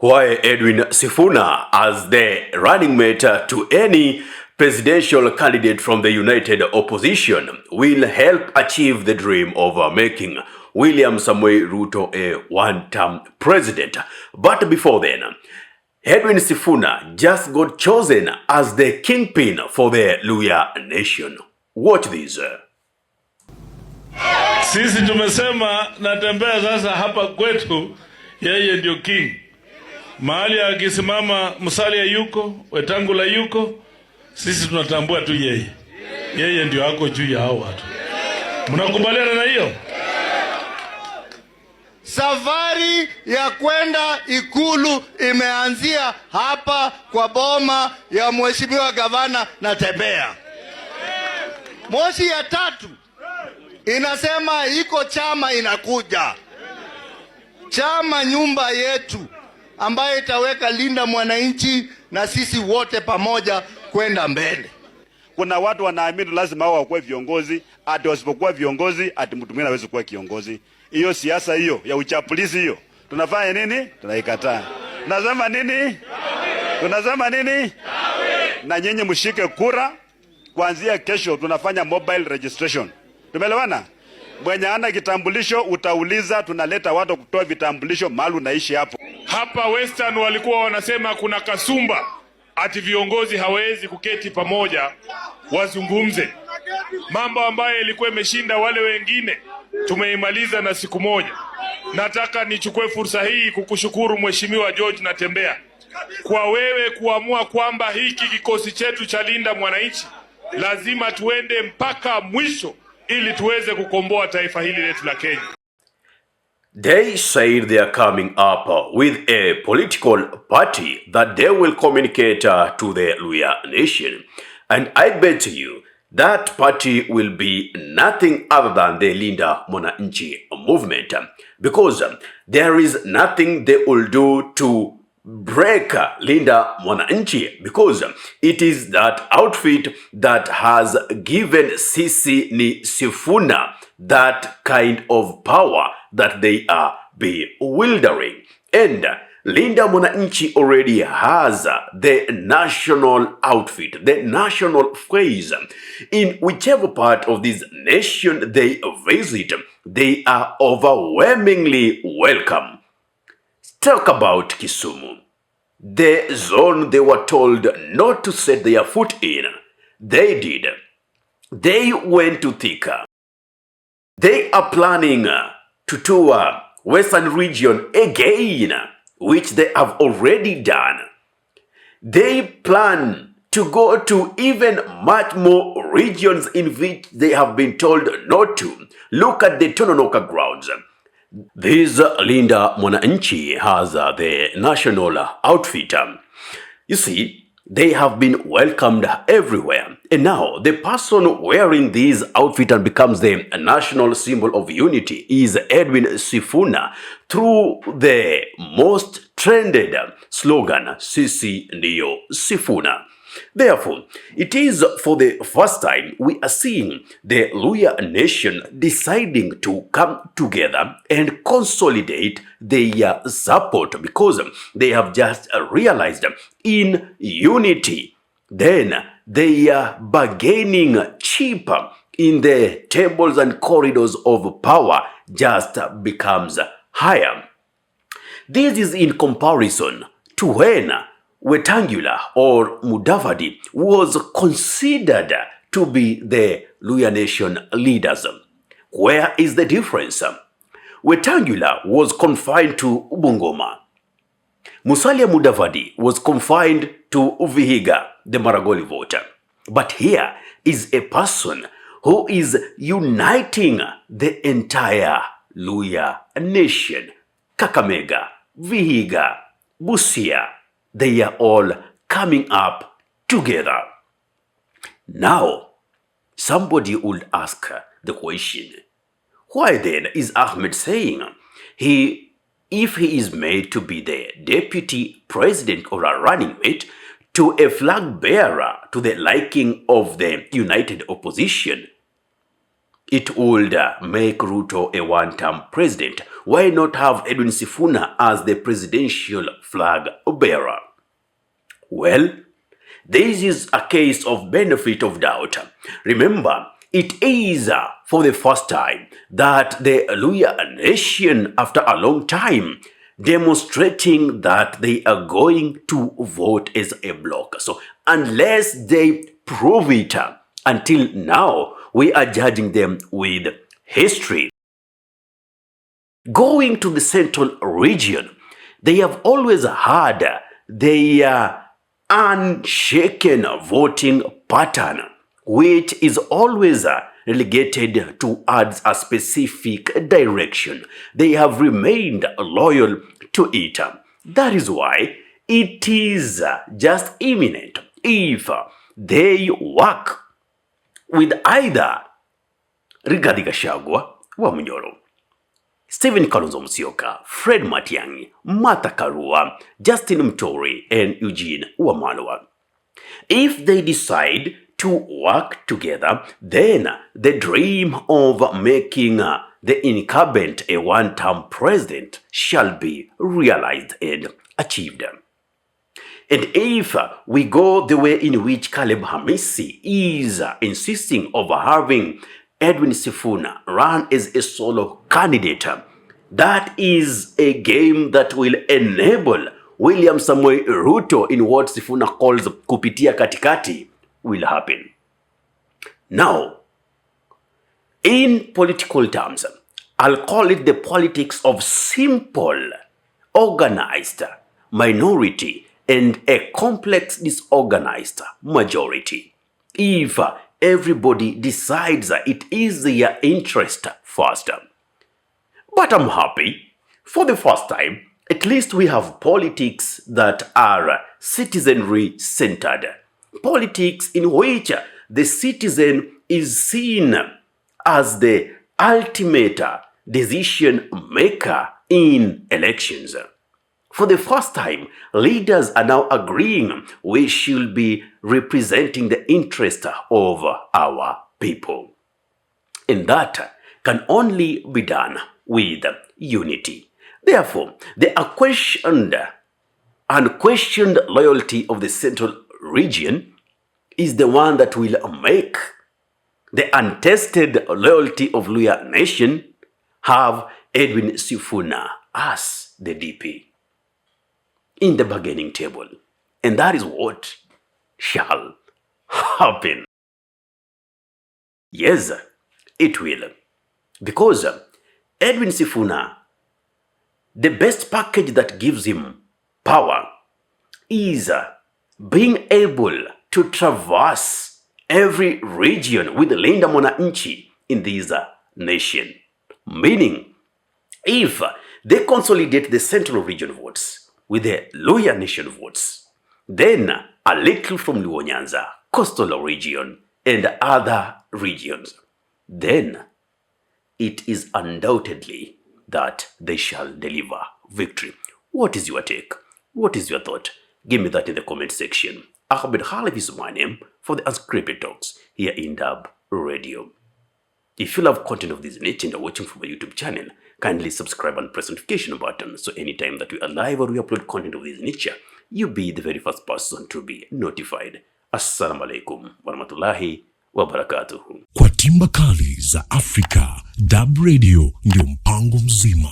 Why Edwin Sifuna as the running mate to any presidential candidate from the united opposition will help achieve the dream of making William Samoei Ruto a one-term president. But before then, Edwin Sifuna just got chosen as the kingpin for the Luhya nation. Watch this. Sisi tumesema Natembeya sasa hapa kwetu yeye ndio king. Mahali akisimama Musalia yuko, Wetangula yuko, sisi tunatambua tu yeye. Yeye ndio ako juu ya hao watu. Mnakubaliana na hiyo? Safari ya kwenda Ikulu imeanzia hapa kwa boma ya mheshimiwa gavana Natembeya. Moshi ya tatu inasema iko chama inakuja. Chama nyumba yetu ambaye itaweka linda mwananchi na sisi wote pamoja kwenda mbele. Kuna watu wanaamini lazima wao wakuwe viongozi, ati wasipokuwa viongozi ati mtu mwingine hawezi kuwa kiongozi. Hiyo siasa hiyo ya uchapulizi hiyo, tunafanya nini? Tunaikataa. Tunasema nini? Tunasema nini? Na nyinyi mshike kura. Kuanzia kesho tunafanya mobile registration. Tumeelewana? Mwenye ana kitambulisho utauliza, tunaleta watu kutoa vitambulisho mahali unaishi hapo. Hapa Western walikuwa wanasema kuna kasumba ati viongozi hawezi kuketi pamoja wazungumze. Mambo ambayo ilikuwa imeshinda wale wengine tumeimaliza na siku moja. Nataka nichukue fursa hii kukushukuru Mheshimiwa George Natembeya kwa wewe kuamua kwamba hiki kikosi chetu cha linda mwananchi lazima tuende mpaka mwisho ili tuweze kukomboa taifa hili letu la Kenya. They said they are coming up with a political party that they will communicate to the Luhya nation. And I bet you that party will be nothing other than the Linda Mwananchi movement. Because there is nothing they will do to break Linda Mwananchi, because it is that outfit that has given Sisi ni Sifuna that kind of power that they are bewildering. And Linda Mwananchi already has the national outfit, the national phrase. In whichever part of this nation they visit, they are overwhelmingly welcome. Talk about Kisumu, the zone they were told not to set their foot in. They did. They went to Thika. They are planning to tour Western region again, which they have already done. They plan to go to even much more regions in which they have been told not to. Look at the Tononoka grounds. This Linda Mwananchi has the national outfit. You see, they have been welcomed everywhere. And now, the person wearing this outfit and becomes the national symbol of unity is Edwin Sifuna through the most trended slogan, Sisi Ndio Sifuna. Therefore, it is for the first time we are seeing the Luhya nation deciding to come together and consolidate their support, because they have just realized in unity, then they are bargaining cheap in the tables and corridors of power just becomes higher. This is in comparison to when Wetangula or Mudavadi was considered to be the Luhya nation leaders. Where is the difference? Wetangula was confined to Bungoma. Musalia Mudavadi was confined to Vihiga, the Maragoli voter. But here is a person who is uniting the entire Luhya nation. Kakamega, Vihiga, Busia, they are all coming up together. Now, somebody would ask the question, why then is Ahmed saying if he is made to be the deputy president or a running mate to a flag bearer to the liking of the united opposition, it would make Ruto a one-term president. Why not have Edwin Sifuna as the presidential flag bearer? Well, this is a case of benefit of doubt. Remember, it is for the first time that the Luhya nation, after a long time, demonstrating that they are going to vote as a bloc. So unless they prove it, until now, we are judging them with history. Going to the central region, they have always had their unshaken voting pattern, which is always relegated towards a specific direction. They have remained loyal to it. That is why it is just imminent if they work with either Rigathi Gachagua wa Munyoro, Stephen Kalonzo Musyoka, Fred Matiang'i, Martha Karua, Justin Muturi, and Eugene Wamalwa. If they decide to work together, then the dream of making the incumbent a one-term president shall be realized and achieved. And if we go the way in which Caleb Hamisi is insisting of having Edwin Sifuna run as a solo candidate, that is a game that will enable William Samoei Ruto in what Sifuna calls kupitia katikati will happen. Now, in political terms, I'll call it the politics of simple, organized minority and a complex disorganized majority. If everybody decides it is their interest first. But I'm happy, for the first time, at least we have politics that are citizenry-centered. Politics in which the citizen is seen as the ultimate decision maker in elections. For the first time, leaders are now agreeing we should be representing the interest of our people. And that can only be done with unity. Therefore, the unquestioned loyalty of the central region is the one that will make the untested loyalty of Luhya nation have Edwin Sifuna as the DP in the bargaining table. And that is what shall happen. Yes, it will. Because Edwin Sifuna, the best package that gives him power is being able to traverse every region with Linda Mwananchi in this nation. Meaning, if they consolidate the central region votes with the Luhya nation votes, then a little from Luo Nyanza, coastal region, and other regions, then it is undoubtedly that they shall deliver victory. What is your take? What is your thought? Give me that in the comment section. Ahmed Khalif is my name for the Unscripted Talks here in Dub Radio. If you love content of this nature and are watching from my YouTube channel, kindly subscribe and press the notification button so anytime that we are live or we upload content of this nature, you'll be the very first person to be notified. Assalamu alaikum warahmatullahi wabarakatuhu. Kwa timba kali za Afrika, Dub Radio ndio mpango mzima.